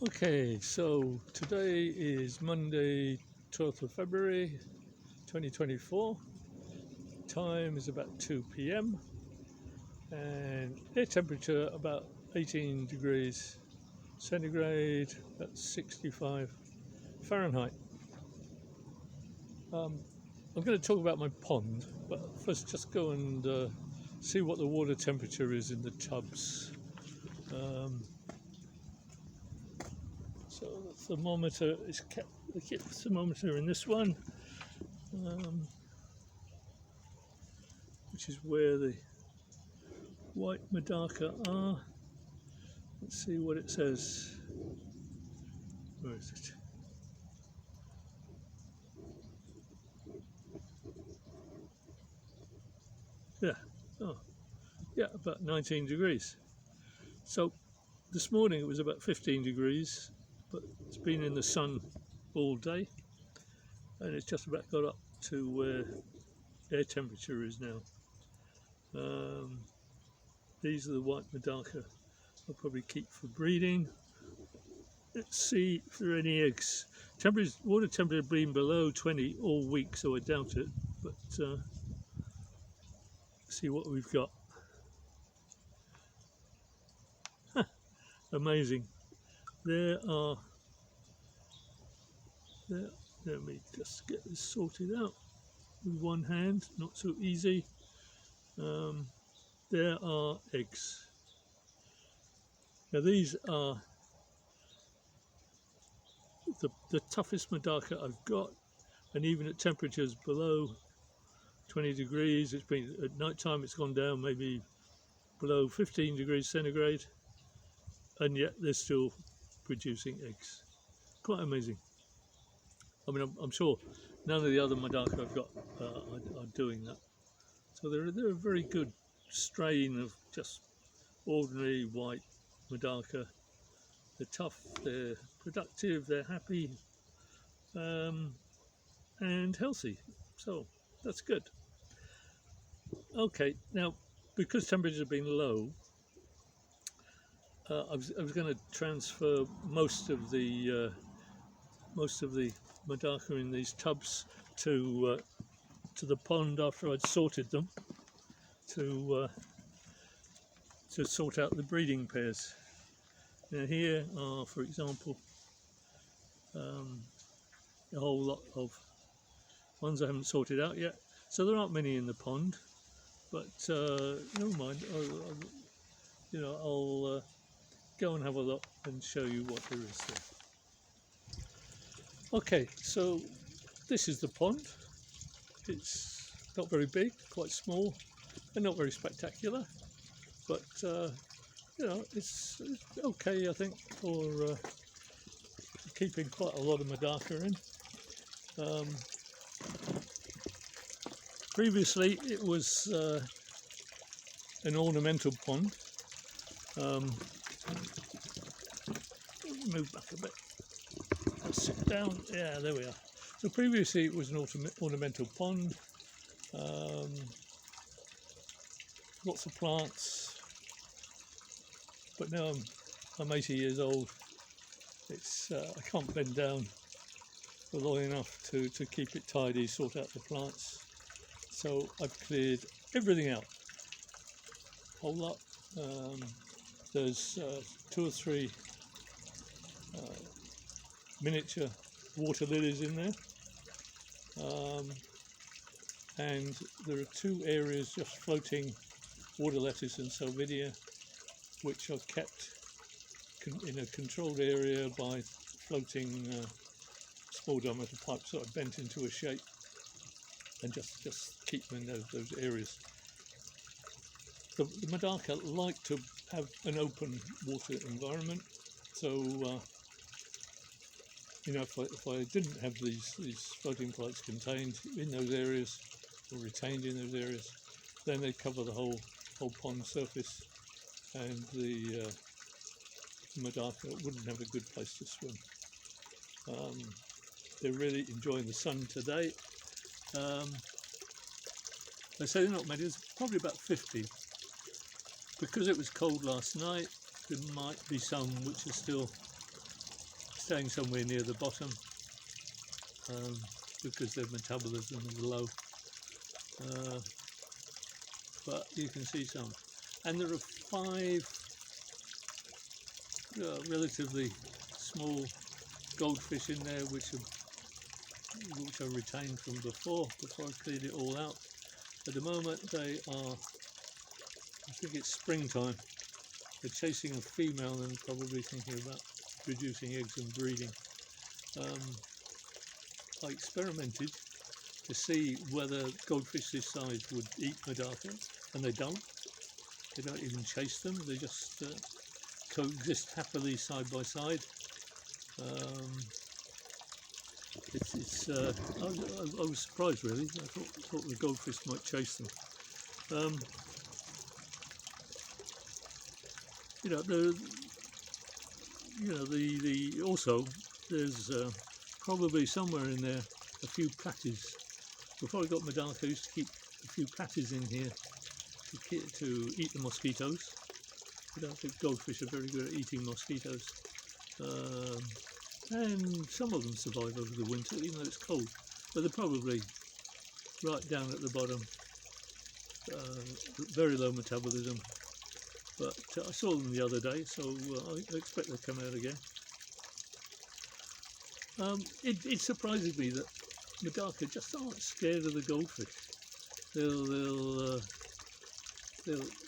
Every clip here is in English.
Okay, so today is Monday, 12th of February 2024. Time is about 2 p.m. and air temperature about 18 degrees centigrade, that's 65 Fahrenheit. I'm going to talk about my pond, but first just go and see what the water temperature is in the tubs. So the thermometer is kept, the thermometer in this one, which is where the white madaka are. Let's see what it says. Where is it? Yeah, oh, yeah, about 19 degrees. So this morning it was about 15 degrees, but it's been in the sun all day, and it's just about got up to where air temperature is now. These are the white madaka I'll probably keep for breeding. Let's see if there are any eggs. Water temperature been below 20 all week, so I doubt it, but see what we've got. Amazing. Let me just get this sorted out with one hand, not so easy. There are eggs. Now these are the toughest madaka I've got, and even at temperatures below 20 degrees, it's been at night time, it's gone down maybe below 15 degrees centigrade, and yet they're still producing eggs. Quite amazing. I mean, I'm sure none of the other madaka I've got are doing that. So they're a very good strain of just ordinary white madaka. They're tough, they're productive, they're happy, and healthy. So that's good. Okay, now because temperatures have been low, I was going to transfer most of the madaka in these tubs to the pond after I'd sorted them, to sort out the breeding pairs. Now here are, for example, a whole lot of ones I haven't sorted out yet. So there aren't many in the pond, but never mind. I'll go and have a look and show you what there is there. Okay, so this is the pond. It's not very big, quite small, and not very spectacular, but it's okay, I think, for keeping quite a lot of madaka in. Previously it was an ornamental pond. Move back a bit. Let's sit down. Yeah, there we are. So previously it was an ornamental pond. Lots of plants, but now I'm 80 years old. It's I can't bend down for long enough to keep it tidy, sort out the plants. So I've cleared everything out, a whole lot. There's 2 or 3 miniature water lilies in there, and there are 2 areas just floating water lettuce and salvinia, which I've kept in a controlled area by floating small diameter pipes that I've bent into a shape, and just keep them in those areas. The madaka like to have an open water environment, so if I didn't have these floating pipes contained in those areas or retained in those areas, then they'd cover the whole pond surface, and the madaka wouldn't have a good place to swim. They're really enjoying the sun today. They say they're not many, there's probably about 50. Because it was cold last night, there might be some which are still staying somewhere near the bottom because their metabolism is low. But you can see some. And there are 5 relatively small goldfish in there which I retained from before I cleared it all out. At the moment they are, I think it's springtime, they're chasing a female and probably thinking about producing eggs and breeding. I experimented to see whether goldfish this size would eat medaka, and they don't even chase them, they just coexist happily side by side. I was surprised really. I thought the goldfish might chase them. Also there's probably somewhere in there a few platies. Before I got medaka, I used to keep a few platies in here to eat the mosquitoes. I think goldfish are very good at eating mosquitoes. And some of them survive over the winter, even though it's cold. But they're probably right down at the bottom, very low metabolism. But I saw them the other day, so I expect they'll come out again. It surprises me that medaka just aren't scared of the goldfish. They'll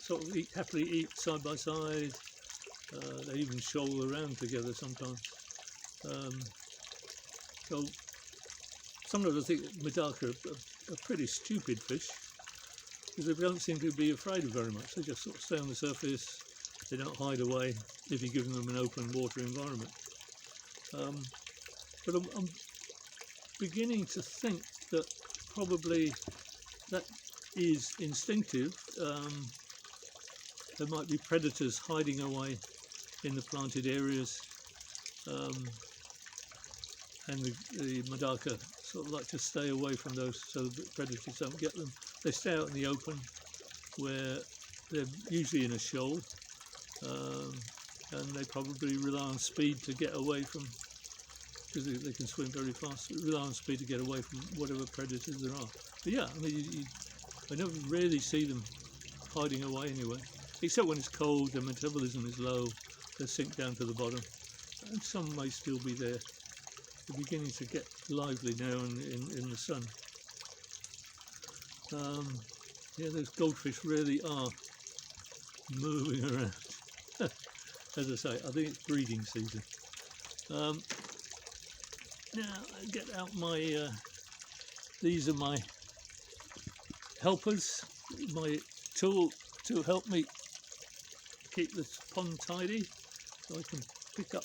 sort of happily eat side by side. They even shoal around together sometimes. So sometimes I think medaka are pretty stupid fish because they don't seem to be afraid of very much. They just sort of stay on the surface. They don't hide away if you give them an open water environment. But I'm beginning to think that probably that is instinctive. There might be predators hiding away in the planted areas, and the medaka sort of like to stay away from those so that predators don't get them. They stay out in the open where they're usually in a shoal, and they probably rely on speed to get away from, because they can swim very fast, rely on speed to get away from whatever predators there are. But yeah, I mean, I never really see them hiding away anyway, except when it's cold, their metabolism is low, they sink down to the bottom, and some may still be there. They're beginning to get lively now in the sun. Yeah, those goldfish really are moving around. As I say, I think it's breeding season. Now I get out my, these are my helpers, my tool to help me keep this pond tidy, so I can pick up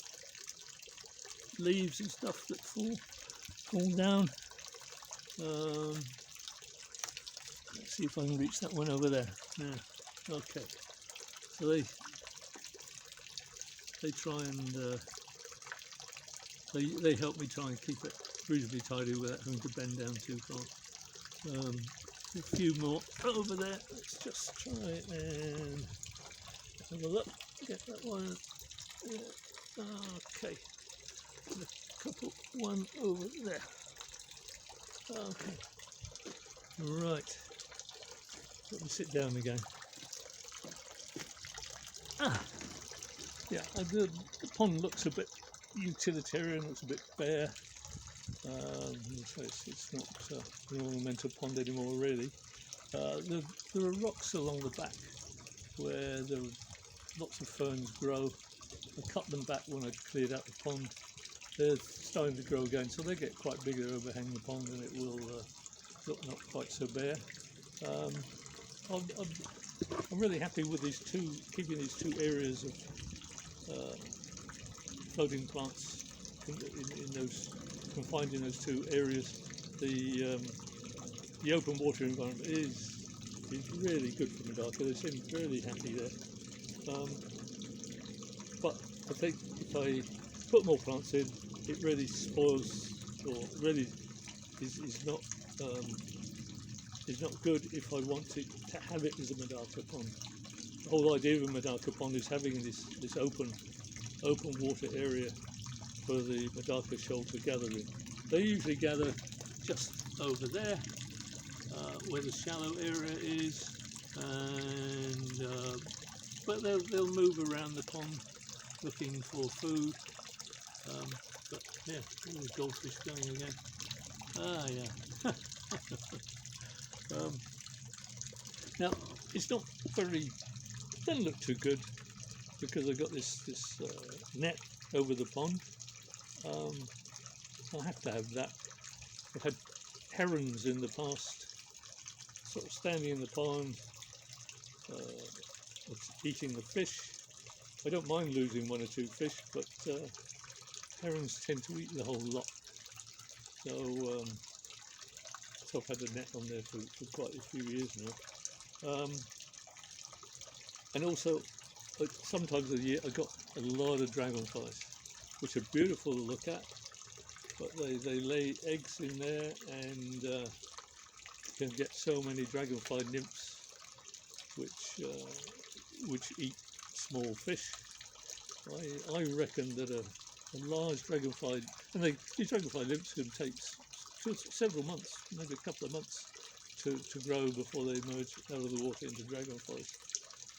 leaves and stuff that fall down. Let's see if I can reach that one over there. Yeah. Okay. So they try and they help me try and keep it reasonably tidy without having to bend down too far. A few more over there. Let's just try and have a look. Get that one. Yeah. Okay. A couple, one over there. Okay. Right. Let me sit down again. Yeah, the pond looks a bit utilitarian, looks a bit bare. So it's not an ornamental pond anymore, really. There are rocks along the back where lots of ferns grow. I cut them back when I cleared out the pond. They're starting to grow again, so they get quite big. They overhang the pond, and it will look not quite so bare. I'm really happy with keeping these two areas of floating plants in those, confined in those two areas. The open water environment is really good for medaka. They seem really happy there. But I think if I put more plants in, it really spoils, or really is not good if I want to have it as a medaka pond. The whole idea of a medaka pond is having this open water area for the madaka shoal to gather in. They usually gather just over there, where the shallow area is, and but they'll move around the pond looking for food. But yeah, all the goldfish going again. Ah, yeah. Now it's not very, doesn't look too good because I've got this net over the pond. I'll have to have that. I've had herons in the past, sort of standing in the pond, eating the fish. I don't mind losing one or two fish, but herons tend to eat the whole lot. So, so I've had a net on there for quite a few years now. And also, sometimes a year I got a lot of dragonflies, which are beautiful to look at, but they lay eggs in there, and you can get so many dragonfly nymphs which eat small fish. I reckon that a large dragonfly, and these dragonfly nymphs can take several months, maybe a couple of months to grow before they emerge out of the water into dragonflies.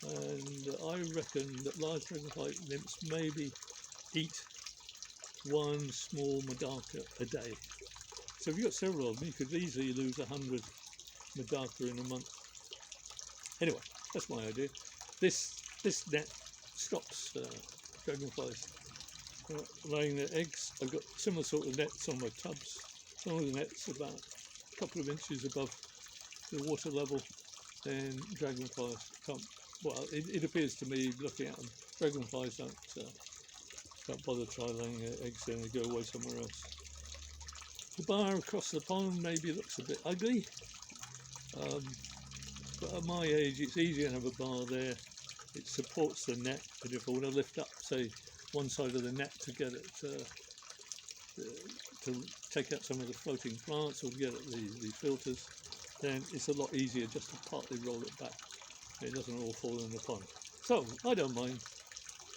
And I reckon that large dragonfly nymphs maybe eat one small madaka a day. So if you've got several of them, you could easily lose 100 madaka in a month. Anyway, that's my idea. This net stops dragonflies laying their eggs. I've got similar sort of nets on my tubs. Some of the nets about a couple of inches above the water level, then dragonflies can't. Well, it appears to me, looking at them, dragonflies don't bother trying laying their eggs there, and they go away somewhere else. The bar across the pond maybe looks a bit ugly, but at my age it's easier to have a bar there. It supports the net, and if I want to lift up, say, one side of the net to get it to take out some of the floating plants or to get at the filters, then it's a lot easier just to partly roll it back. It doesn't all fall in the pond. So I don't mind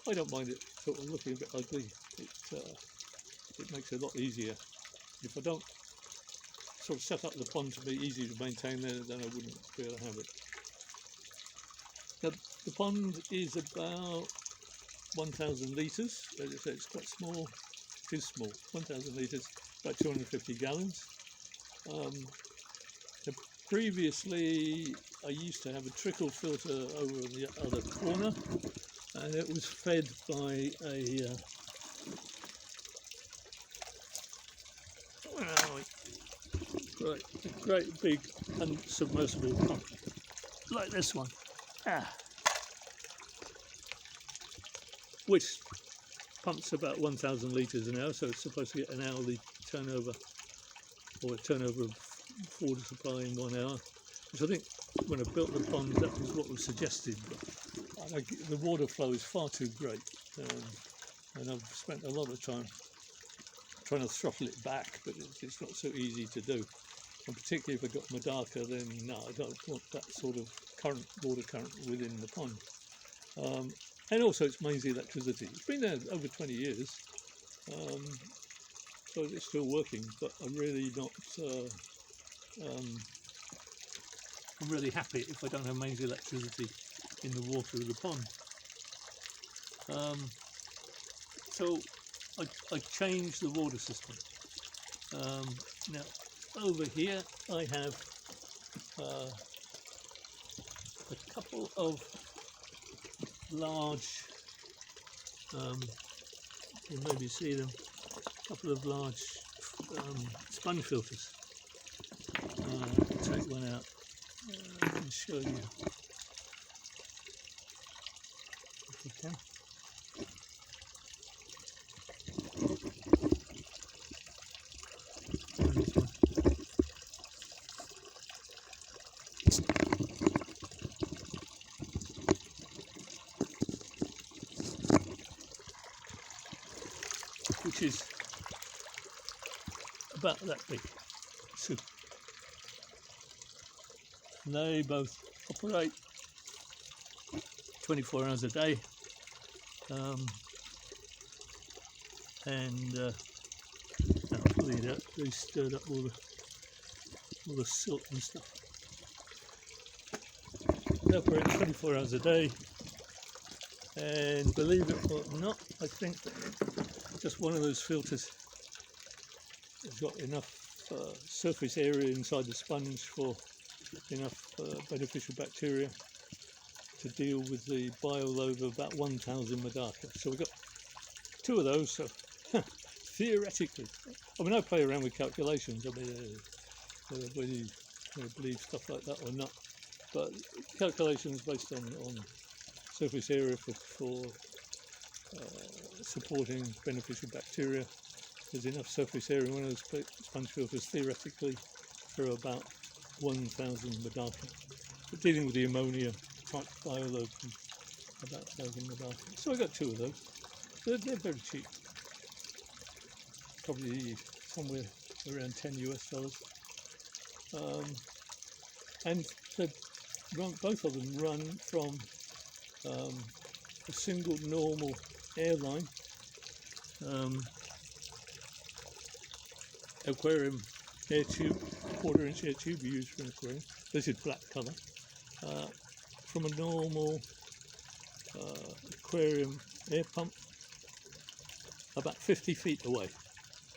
it sort of looking a bit ugly. It makes it a lot easier. If I don't sort of set up the pond to be easy to maintain there, then I wouldn't be able to have it. Now, the pond is about 1,000 litres. As I say, it's quite small. It is small. 1,000 litres, about 250 gallons. Previously, I used to have a trickle filter over on the other corner, and it was fed by a great big unsubmersible pump, like this one, which pumps about 1,000 litres an hour, so it's supposed to get an hourly turnover, or a turnover of water supply in 1 hour, which I think when I built the pond that was what was suggested, but the water flow is far too great, and I've spent a lot of time trying to throttle it back, but it's not so easy to do. And particularly if I've got madaka, then no, I don't want that sort of water current within the pond. And also it's mainly electricity. It's been there over 20 years, so it's still working, but I'm really not, I'm really happy if I don't have mains electricity in the water of the pond. So I changed the water system. Now over here I have a couple of large, you can maybe see them, a couple of large sponge filters. Take one out and show you if we can. Which is about that big. So they both operate 24 hours a day. and hopefully they stirred up all the silt and stuff. They operate 24 hours a day, and believe it or not, I think that just one of those filters has got enough surface area inside the sponge for enough beneficial bacteria to deal with the bioload of about 1,000 medaka. So we've got 2 of those, so theoretically, I mean, I play around with calculations. I mean, whether you believe stuff like that or not, but calculations based on surface area for supporting beneficial bacteria. There's enough surface area in one of those sponge filters theoretically for about 1,000 medaka. But dealing with the ammonia type bioload, about 1,000 medaka. So I got 2 of those. They're very cheap. Probably somewhere around $10 US. And both of them run from a single normal airline aquarium air tube, 1/4-inch air tube you use for an aquarium. This is black colour. From a normal aquarium air pump about 50 feet away,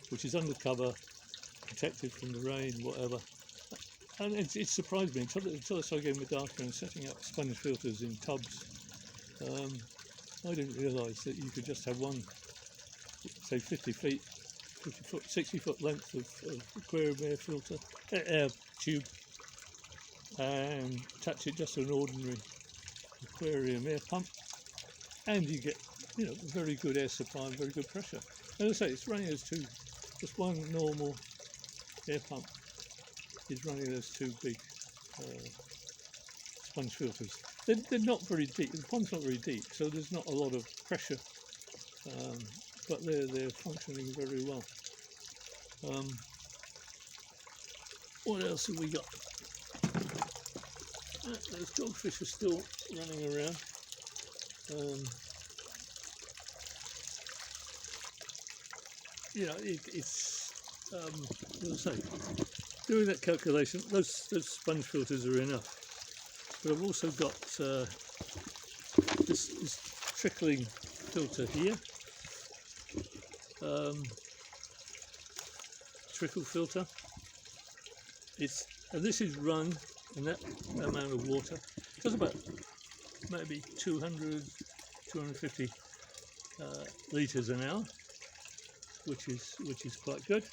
which is undercover, protected from the rain, whatever. And it surprised me until I started getting medaka and setting up sponge filters in tubs. I didn't realise that you could just have one, say 50 foot, 60 foot length of aquarium air filter, air tube, and attach it just to an ordinary aquarium air pump, and you get, very good air supply and very good pressure. As I say, it's running those 2, just one normal air pump is running those 2 big sponge filters. They're not very deep. The pond's not very deep, so there's not a lot of pressure, but they're functioning very well. What else have we got? Those dogfish are still running around. It's as I say, doing that calculation, those sponge filters are enough. But I've also got this trickling filter here, trickle filter. And this is run in that amount of water. It does about maybe 250 litres an hour, which is quite good.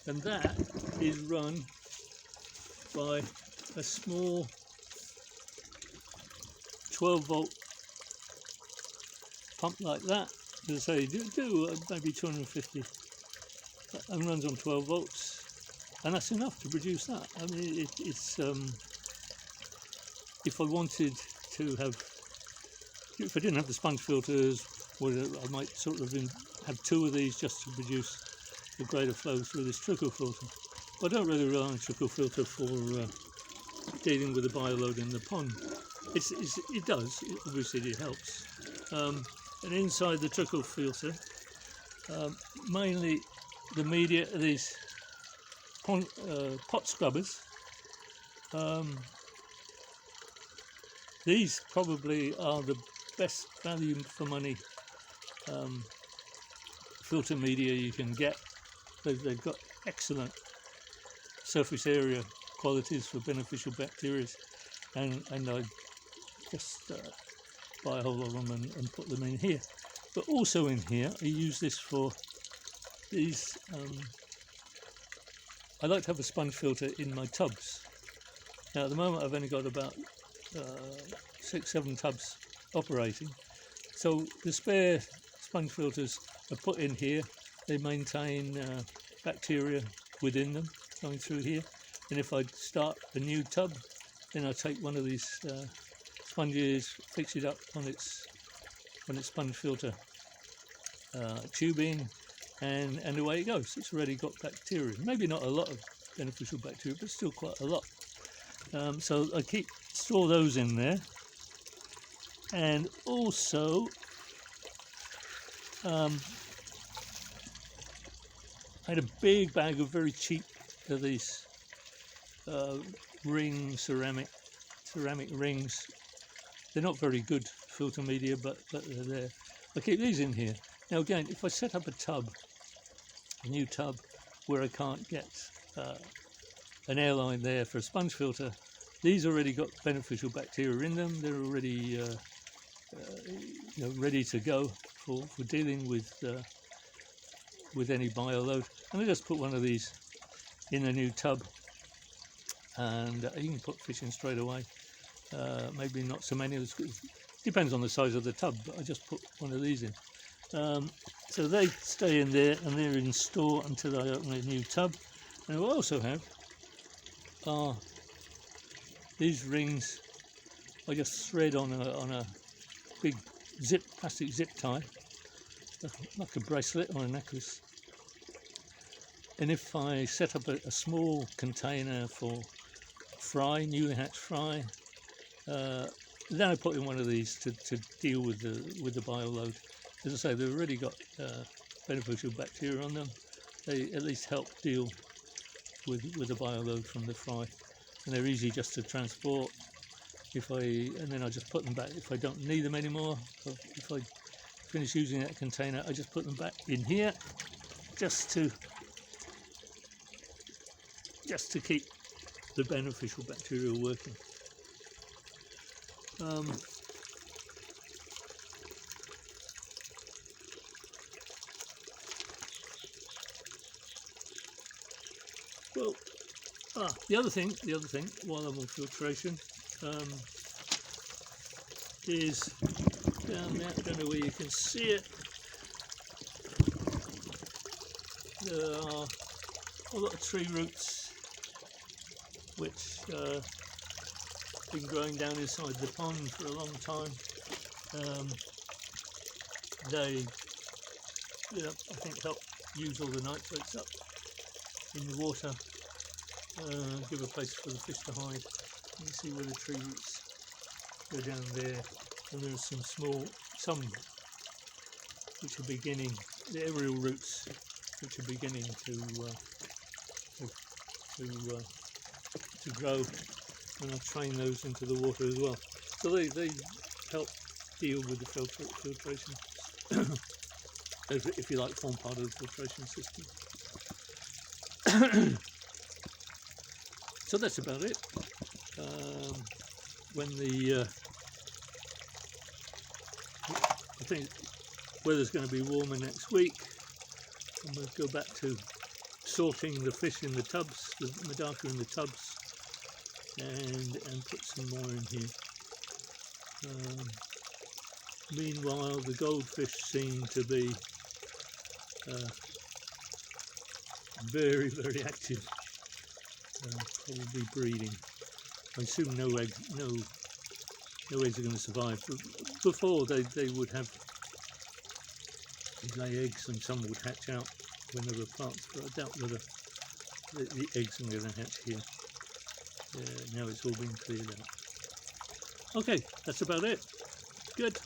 And that is run by a small 12-volt pump like that. As I say, do maybe 250, and runs on 12 volts, and that's enough to produce that. I mean, it's if I wanted to if I didn't have the sponge filters, I might sort of have 2 of these just to produce the greater flow through this trickle filter. But I don't really rely on trickle filter for dealing with the bioload in the pond. It does, obviously it helps. And inside the trickle filter, mainly the media, these pot scrubbers. These probably are the best value for money filter media you can get. They've got excellent surface area qualities for beneficial bacteria, and I just buy a whole lot of them and put them in here. But also in here, I use this for these. I like to have a sponge filter in my tubs. Now at the moment I've only got about 6-7 tubs operating, so the spare sponge filters are put in here. They maintain bacteria within them going through here, and if I start a new tub, then I take one of these sponges, fix it up on its sponge filter tubing, and away it goes. It's already got bacteria. Maybe not a lot of beneficial bacteria, but still quite a lot. So I store those in there, and also I had a big bag of very cheap of these ceramic rings. They're not very good filter media, but they're there. I keep these in here. Now again, if I set up a new tub where I can't get an airline there for a sponge filter, these already got beneficial bacteria in them. They're already ready to go for dealing with any bioload. And I just put one of these in a new tub, and you can put fish in straight away. Maybe not so many. It depends on the size of the tub, but I just put one of these in. So they stay in there, and they're in store until I open a new tub. And I also have these rings. I just thread on a big plastic zip tie, like a bracelet or a necklace. And if I set up a small container for fry, newly hatched fry, then I put in one of these to deal with the bioload. As I say, they've already got beneficial bacteria on them. They at least help deal with the bioload from the fry, and they're easy just to transport. And then I just put them back if I don't need them anymore. If I finish using that container, I just put them back in here, just to keep the beneficial bacteria working. Well, the other thing while I'm on filtration is down there. I don't know where you can see it. There are a lot of tree roots which have been growing down inside the pond for a long time. They, I think, help use all the nitrates up in the water, give a place for the fish to hide. You can see where the tree roots go down there, and there's some which are beginning, the aerial roots which are beginning to grow, and I'll train those into the water as well. So they help deal with the filtration, if you like, form part of the filtration system. So that's about it. When I think weather's going to be warmer next week, and we'll go back to sorting the fish in the tubs, the medaka in the tubs, and put some more in here. Meanwhile, the goldfish seem to be very, very active, probably breeding. I assume no eggs are going to survive. Before they would have lay eggs, and some would hatch out when there were plants, but I doubt whether the eggs are going to hatch here. Now it's all been cleared out. Okay, that's about it. Good.